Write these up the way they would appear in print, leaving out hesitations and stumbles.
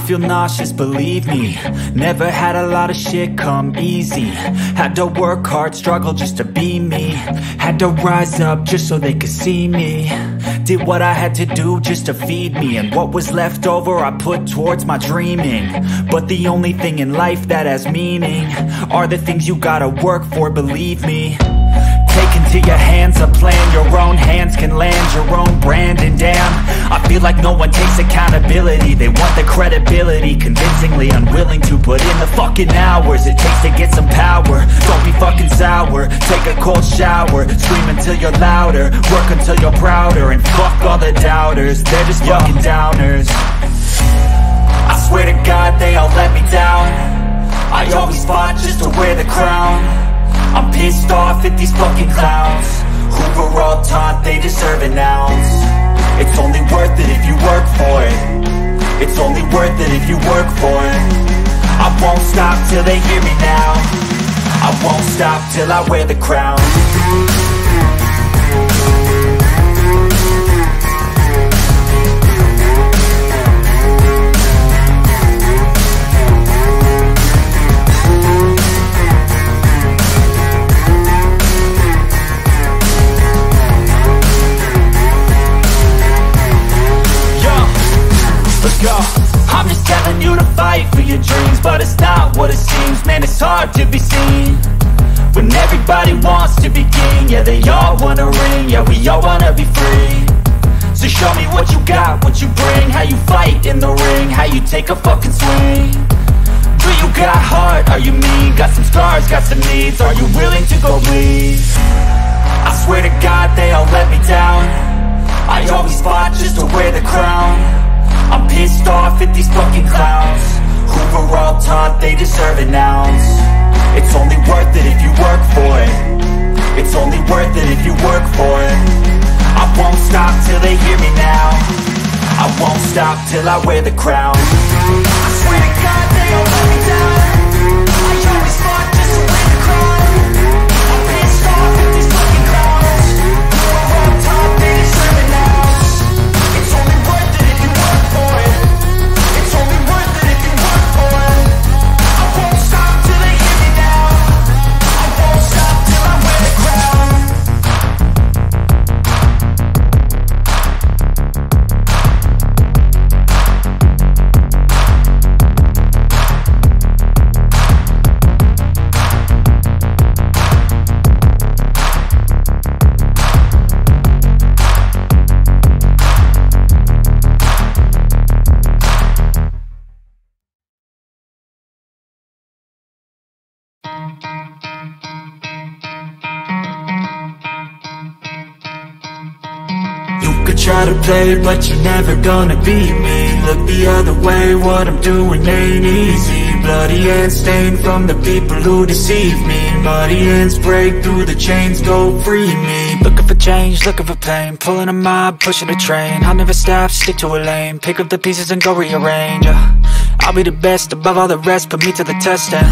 feel nauseous, believe me. Never had a lot of shit come easy. Had to work hard, struggle just to be me. Had to rise up just so they could see me. Did what I had to do just to feed me. And what was left over I put towards my dreaming. But the only thing in life that has meaning are the things you gotta work for, believe me. Take into your hands a plan. Your own hands can land your own brand. And damn, I feel like no one takes accountability. They want the credibility, convincingly unwilling to put in the fucking hours it takes to get some power. Don't be fucking sour, take a cold shower. Scream until you're louder, work until you're prouder. And fuck all the doubters, they're just fucking downers. I swear to God they all let me down. I always fought just to wear the crown. I'm pissed off at these fucking clowns who were all taught they deserve an ounce. It's only worth it if you work for it. It's only worth it if you work for it. I won't stop till they hear me now. I won't stop till I wear the crown. I'm just telling you to fight for your dreams, but it's not what it seems. Man, it's hard to be seen when everybody wants to be king. Yeah, they all wanna ring, yeah, we all wanna be free. So show me what you got, what you bring, how you fight in the ring, how you take a fucking swing. Do you got heart, are you mean? Got some scars, got some needs, are you willing to go bleed? I swear to God they all let me down. I always fought just to wear the crown. I'm pissed off at these fucking clowns who were all taught they deserve an ounce. It's only worth it if you work for it. It's only worth it if you work for it. I won't stop till they hear me now. I won't stop till I wear the crown. I swear to God they all let me down. I always fought just to wear the crown. I'm pissed off at these fucking clowns who were all taught they deserve an ounce. It's only worth it if you work for it. It's only worth it if you work for it. I won't stop till they hear me now. I won't stop till I wear the crown. Try to play, but you're never gonna beat me. Look the other way, what I'm doing ain't easy. Bloody hands stained from the people who deceive me. Muddy hands break through the chains, go free me. Looking for change, looking for pain. Pulling a mob, pushing a train. I'll never stop, stick to a lane. Pick up the pieces and go rearrange. I'll be the best above all the rest, put me to the test and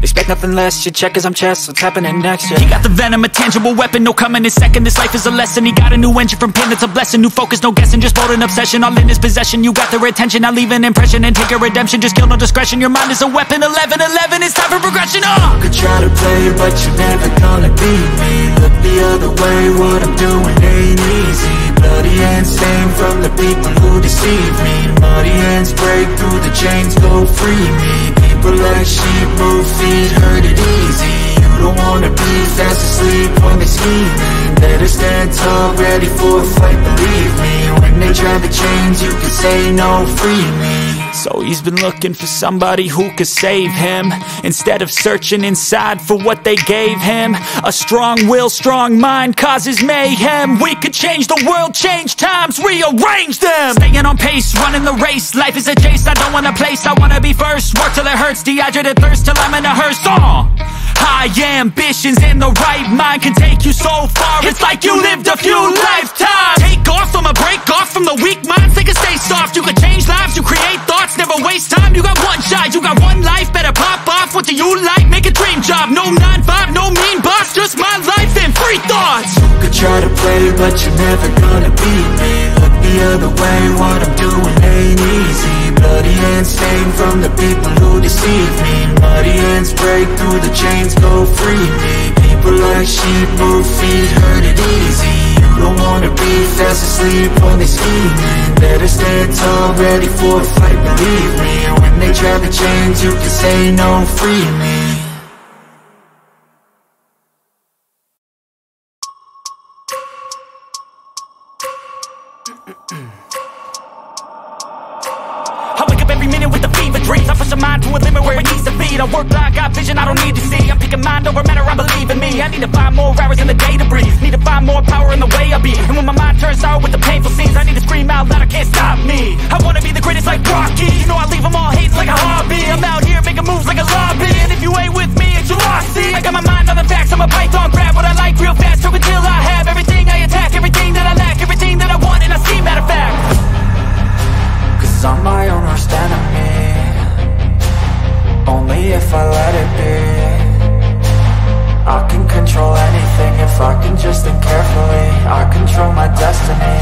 expect nothing less, you check as I'm chess, what's happening next, yeah. He got the venom, a tangible weapon, no coming in second. This life is a lesson, he got a new engine from pain, it's a blessing. New focus, no guessing, just bold and obsession. All in his possession, you got their attention. I leave an impression and take a redemption. Just kill, no discretion, your mind is a weapon. 11-11, it's time for progression, You could try to play, but you're never gonna beat me. Look the other way, what I'm doing ain't easy. Bloody hands stained from the people who deceive me. Muddy hands break through the chains, go free me. People like sheep move feet, hurt it easy. You don't wanna be fast asleep when they're scheming. Better stand tall, ready for a fight, believe me. When they try the chains, you can say no, free me. So he's been looking for somebody who could save him, instead of searching inside for what they gave him. A strong will, strong mind causes mayhem. We could change the world, change times, rearrange them. Staying on pace, running the race. Life is a chase, I don't want a place, I wanna be first. Work till it hurts, dehydrated thirst till I'm in a hearse. High ambitions and the right mind can take you so far. It's like you lived a few lifetimes. Take off, I'ma break off from the weak minds. They can stay soft, you can change lives, you create thoughts. Never waste time, you got one shot, you got one life. Better pop off, what do you like? Make a dream job, no 9-5, no mean boss. Just my life and free thoughts. You could try to play, but you're never gonna beat me. Look the other way, what I'm doing ain't easy. Bloody hands hands stained from the people who deceive me. Muddy hands break through the chains, go free me. People like sheep move feet, hurt it easy. You don't wanna be fast asleep, only scheming. Better stand tall, ready for a fight, believe me. When they try to change, you can say no, free me. I wake up every minute with the fever dreams. I push my mind to a limit where it needs to be. I work blind, got vision I don't need to see. I'm picking mind over matter, I believe in me. I need to find more hours in the day to breathe. Need to find more power in the way I be. And when my mind turns sour with the painful scenes, I need to scream out loud, I can't stop me. I wanna be the greatest like Rocky. You know I leave them all hating like a hobby. I'm out here making moves like a lobby. And if you ain't with me, it's your loss, see. I got my mind on the facts, I'm a python, grab what I like real fast. Choke until I have everything I attack, everything that I lack, everything that I want, and I see, matter of fact. I'm my own worst enemy. Only if I let it be. I can control anything if I can just think carefully. I control my destiny.